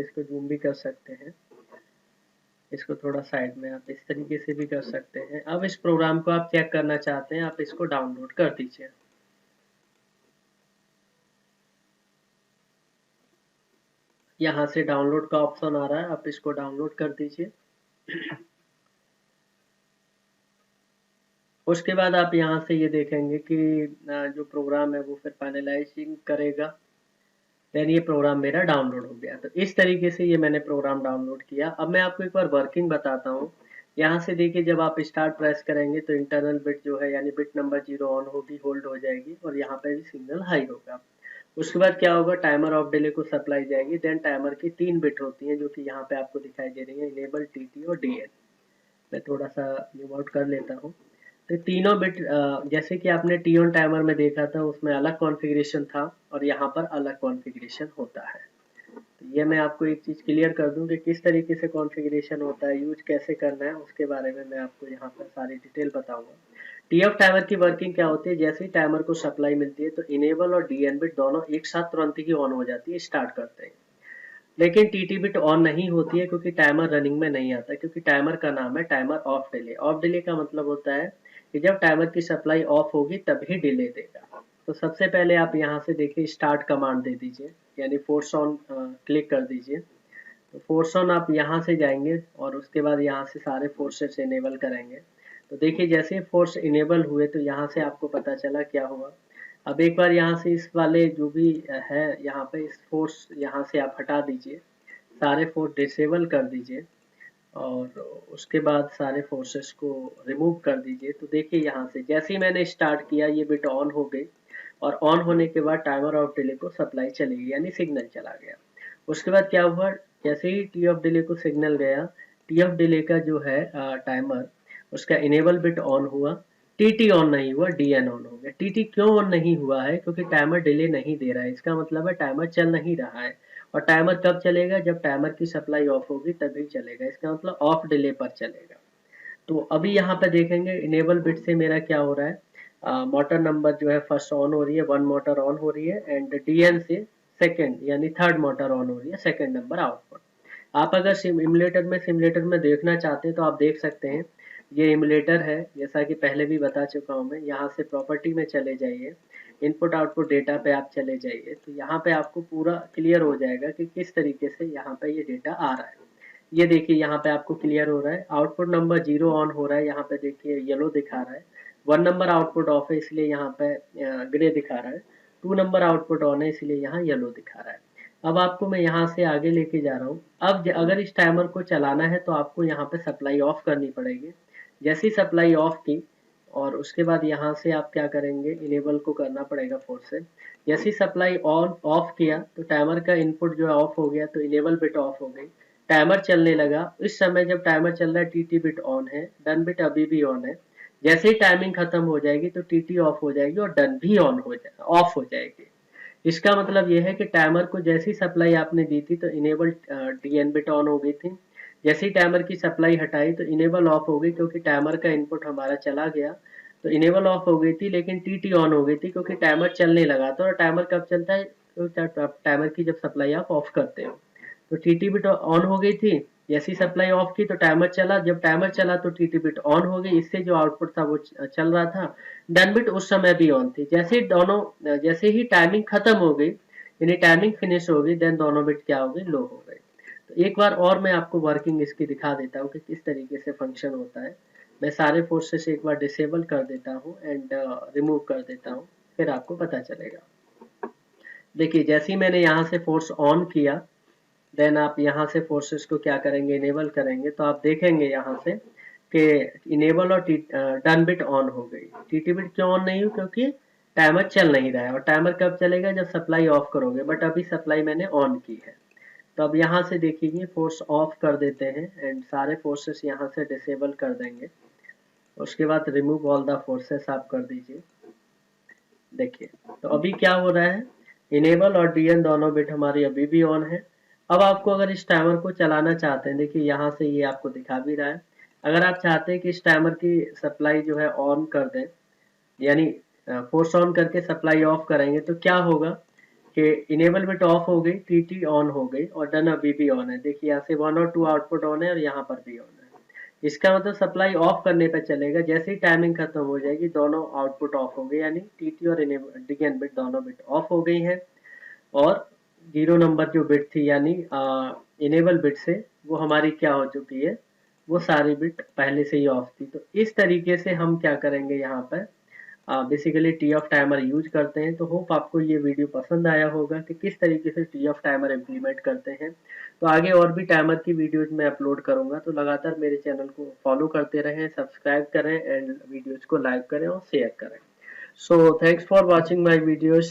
इसको जूम भी कर सकते हैं, इसको थोड़ा साइड में आप इस तरीके से भी कर सकते हैं। अब इस प्रोग्राम को आप चेक करना चाहते हैं, आप इसको डाउनलोड कर दीजिए। यहाँ से डाउनलोड का ऑप्शन आ रहा है, आप इसको डाउनलोड कर दीजिए। उसके बाद आप यहाँ से ये देखेंगे कि जो प्रोग्राम है वो फिर फाइनलाइजिंग करेगा। देन ये प्रोग्राम मेरा डाउनलोड हो गया। तो इस तरीके से ये मैंने प्रोग्राम डाउनलोड किया। अब मैं आपको एक बार वर्किंग बताता हूँ। यहाँ से देखिए, जब आप स्टार्ट प्रेस करेंगे तो इंटरनल बिट जो है यानी बिट नंबर 0 ऑन होगी, होल्ड हो जाएगी और यहाँ पे भी सिग्नल हाई होगा। उसके बाद क्या होगा, टाइमर ऑफ डिले को सप्लाई जाएगी। देन टाइमर की 3 बिट होती हैं जो कि यहाँ पे आपको दिखाई दे रही है, इनेबल, टीटी और डीएन। मैं थोड़ा सा जूम आउट कर लेता हूँ। तो तीनों बिट जैसे कि आपने टी ऑन टाइमर में देखा था, उसमें अलग कॉन्फ़िगरेशन था और यहाँ पर अलग कॉन्फ़िगरेशन होता है। तो ये मैं आपको एक चीज़ क्लियर कर दूं कि किस तरीके से कॉन्फ़िगरेशन होता है, यूज कैसे करना है, उसके बारे में मैं आपको यहाँ पर सारी डिटेल बताऊंगा। टी ऑफ टाइमर की वर्किंग क्या होती है, जैसे ही टाइमर को सप्लाई मिलती है तो इनेबल और डीएन बिट दोनों एक साथ तुरंत ही ऑन हो जाती है, स्टार्ट करते हैं। लेकिन टीटी बिट ऑन नहीं होती है क्योंकि टाइमर रनिंग में नहीं आता, क्योंकि टाइमर का नाम है timer of delay. Of delay का मतलब होता है कि जब टाइमर की सप्लाई ऑफ होगी तभी डिले देगा। तो सबसे पहले आप यहाँ से देखिए, स्टार्ट कमांड दे दीजिए, यानी फोर्स ऑन क्लिक कर दीजिए। तो फोर्स ऑन आप यहाँ से जाएंगे और उसके बाद यहाँ से सारे फोर्सेस इनेबल करेंगे। तो देखिए, जैसे फोर्स इनेबल हुए तो यहाँ से आपको पता चला क्या हुआ। अब एक बार यहाँ से इस वाले जो भी है यहाँ पे, इस फोर्स यहाँ से आप हटा दीजिए, सारे फोर्स डिसेबल कर दीजिए और उसके बाद सारे फोर्सेस को रिमूव कर दीजिए। तो देखिए, यहाँ से जैसे ही मैंने स्टार्ट किया ये बिट ऑन हो गई और ऑन होने के बाद टाइमर ऑफ डिले को सप्लाई चलेगी, यानी सिग्नल चला गया। उसके बाद क्या हुआ, जैसे ही टी ऑफ डिले को सिग्नल गया, टी ऑफ डिले का जो है टाइमर, उसका इनेबल बिट ऑन हुआ, टीटी ऑन नहीं हुआ, डीएन ऑन हो गया। टीटी क्यों ऑन नहीं हुआ है, क्योंकि टाइमर डिले नहीं दे रहा है, इसका मतलब है टाइमर चल नहीं रहा है। और टाइमर कब चलेगा, जब टाइमर की सप्लाई ऑफ होगी तभी चलेगा, इसका मतलब ऑफ डिले पर चलेगा। तो अभी यहाँ पे देखेंगे इनेबल बिट से मेरा क्या हो रहा है, मोटर नंबर जो है फर्स्ट ऑन हो रही है, 1 मोटर ऑन हो रही है, एंड डीएन से सेकंड यानी थर्ड मोटर ऑन हो रही है, सेकंड नंबर आउटपुट। आप अगर सिमुलेटर में देखना चाहते हैं तो आप देख सकते हैं, ये इमुलेटर है, जैसा कि पहले भी बता चुका हूँ मैं। यहाँ से प्रॉपर्टी में चले जाइए, इनपुट आउटपुट डेटा पे आप चले जाइए, तो यहाँ पे आपको पूरा क्लियर हो जाएगा कि किस तरीके से यहाँ पे ये डेटा आ रहा है। ये देखिए, यहाँ पे आपको क्लियर हो रहा है, आउटपुट नंबर 0 ऑन हो रहा है, यहाँ पे देखिए येलो दिखा रहा है। 1 नंबर आउटपुट ऑफ है इसलिए यहाँ पे ग्रे दिखा रहा है। 2 नंबर आउटपुट ऑन है इसलिए यहाँ येलो दिखा रहा है। अब आपको मैं यहाँ से आगे लेके जा रहा हूँ। अब अगर इस टाइमर को चलाना है तो आपको यहाँ पे सप्लाई ऑफ करनी पड़ेगी। जैसी सप्लाई ऑफ की और उसके बाद यहाँ से आप क्या करेंगे, इनेबल को करना पड़ेगा फोर्स से। जैसी सप्लाई ऑन ऑफ किया तो टाइमर का इनपुट जो है ऑफ हो गया, तो इनेबल बिट ऑफ हो गई, टाइमर चलने लगा। इस समय जब टाइमर चल रहा है टीटी बिट ऑन है, डन बिट अभी भी ऑन है। जैसे ही टाइमिंग खत्म हो जाएगी तो टीटी ऑफ हो जाएगी और डन भी ऑफ हो जाएगी। इसका मतलब यह है कि टाइमर को जैसी सप्लाई आपने दी थी तो इनेबल डीएन बिट ऑन हो गई थी। जैसे ही टाइमर की सप्लाई हटाई तो इनेबल ऑफ हो गई, क्योंकि टाइमर का इनपुट हमारा चला गया। तो इनेबल ऑफ हो गई थी लेकिन टीटी ऑन हो गई थी, क्योंकि टाइमर चलने लगा था। और टाइमर कब चलता है, तो टाइमर की जब सप्लाई आप ऑफ करते हो। तो टीटी बिट ऑन हो गई थी, जैसी सप्लाई ऑफ की तो टाइमर चला, जब टाइमर चला तो टीटी बिट ऑन हो गई, इससे जो आउटपुट था वो चल रहा था। डन बिट उस समय भी ऑन थी। जैसे ही टाइमिंग खत्म हो गई, यानी टाइमिंग फिनिश हो गई, देन दोनों बिट क्या हो गई, लो हो गए। तो एक बार और मैं आपको वर्किंग इसकी दिखा देता हूँ कि किस तरीके से फंक्शन होता है। मैं सारे फोर्सेस एक बार डिसेबल कर देता हूँ एंड रिमूव कर देता हूँ, फिर आपको पता चलेगा। देखिए, जैसे ही मैंने यहाँ से फोर्स ऑन किया, देन आप यहाँ से फोर्सेस को क्या करेंगे, इनेबल करेंगे, तो आप देखेंगे यहाँ से कि इनेबल और डन बिट ऑन हो गई। टीटी बिट क्यों ऑन नहीं हुई, क्योंकि टाइमर चल नहीं रहा है। और टाइमर कब चलेगा, जब सप्लाई ऑफ करोगे, बट अभी सप्लाई मैंने ऑन की है। तो अब यहाँ से देखिए, फोर्स ऑफ कर देते हैं एंड सारे फोर्सेस यहाँ से डिसेबल कर देंगे। उसके बाद रिमूव ऑल द फोर्सेस आप कर दीजिए। देखिए, तो अभी क्या हो रहा है, इनेबल और डीएन दोनों बिट हमारी अभी भी ऑन है। अब आपको अगर इस टाइमर को चलाना चाहते हैं, देखिए यहाँ से ये आपको दिखा भी रहा है। अगर आप चाहते हैं कि इस टाइमर की सप्लाई जो है ऑन कर दें, यानी फोर्स ऑन करके सप्लाई ऑफ करेंगे, तो क्या होगा, कि इनेबल बिट ऑफ हो गई, टीटी ऑन हो गई और डन अभी भी ऑन है। देखिए यहाँ से 1 और 2 आउटपुट ऑन है और यहाँ पर भी ऑन है। इसका मतलब सप्लाई ऑफ करने पे चलेगा, जैसे ही टाइमिंग खत्म हो जाएगी दोनों आउटपुट ऑफ हो गए, यानी टीटी और डिगन बिट दोनों बिट ऑफ हो गई हैं और 0 नंबर जो बिट थी यानी इनेबल बिट से वो हमारी क्या हो चुकी है, वो सारी बिट पहले से ही ऑफ थी। तो इस तरीके से हम क्या करेंगे यहाँ पर basically T off timer use करते हैं। तो होप आपको ये वीडियो पसंद आया होगा कि किस तरीके से टी ऑफ टाइमर इम्प्लीमेंट करते हैं। तो आगे और भी टाइमर की वीडियोज मैं अपलोड करूंगा, तो लगातार मेरे चैनल को फॉलो करते रहें, सब्सक्राइब करें एंड वीडियोज को लाइक करें और शेयर करें। So thanks for watching my videos.